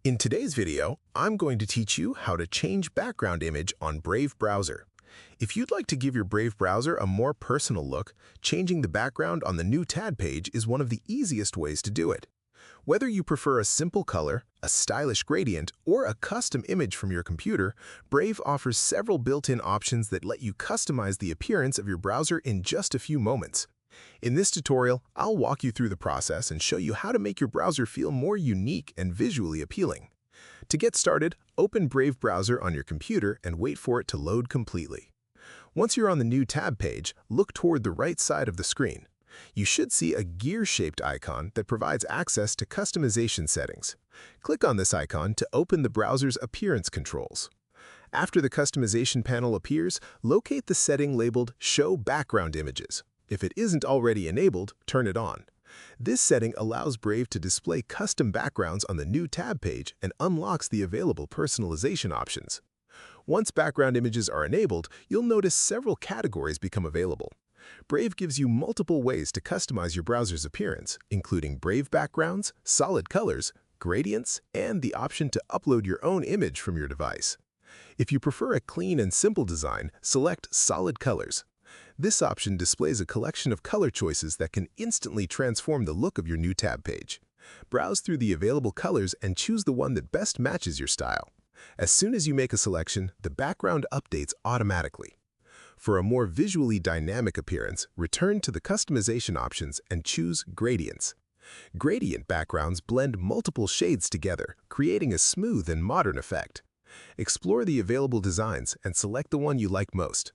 In today's video, I'm going to teach you how to change background image on Brave browser. If you'd like to give your Brave browser a more personal look, changing the background on the new tab page is one of the easiest ways to do it. Whether you prefer a simple color, a stylish gradient, or a custom image from your computer, Brave offers several built-in options that let you customize the appearance of your browser in just a few moments. In this tutorial, I'll walk you through the process and show you how to make your browser feel more unique and visually appealing. To get started, open Brave browser on your computer and wait for it to load completely. Once you're on the new tab page, look toward the right side of the screen. You should see a gear-shaped icon that provides access to customization settings. Click on this icon to open the browser's appearance controls. After the customization panel appears, locate the setting labeled Show Background Images. If it isn't already enabled, turn it on. This setting allows Brave to display custom backgrounds on the new tab page and unlocks the available personalization options. Once background images are enabled, you'll notice several categories become available. Brave gives you multiple ways to customize your browser's appearance, including Brave backgrounds, solid colors, gradients, and the option to upload your own image from your device. If you prefer a clean and simple design, select Solid Colors. This option displays a collection of color choices that can instantly transform the look of your new tab page. Browse through the available colors and choose the one that best matches your style. As soon as you make a selection, the background updates automatically. For a more visually dynamic appearance, return to the customization options and choose Gradients. Gradient backgrounds blend multiple shades together, creating a smooth and modern effect. Explore the available designs and select the one you like most.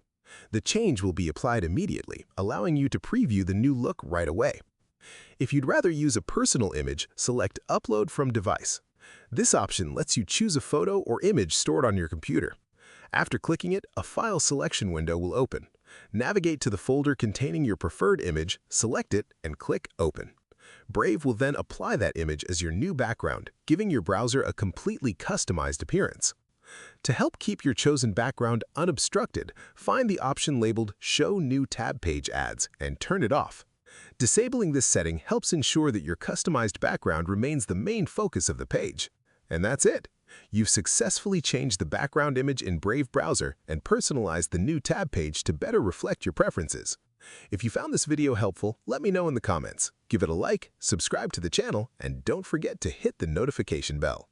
The change will be applied immediately, allowing you to preview the new look right away. If you'd rather use a personal image, select Upload from Device. This option lets you choose a photo or image stored on your computer. After clicking it, a file selection window will open. Navigate to the folder containing your preferred image, select it, and click Open. Brave will then apply that image as your new background, giving your browser a completely customized appearance. To help keep your chosen background unobstructed, find the option labeled Show New Tab Page Ads and turn it off. Disabling this setting helps ensure that your customized background remains the main focus of the page. And that's it! You've successfully changed the background image in Brave browser and personalized the new tab page to better reflect your preferences. If you found this video helpful, let me know in the comments. Give it a like, subscribe to the channel, and don't forget to hit the notification bell.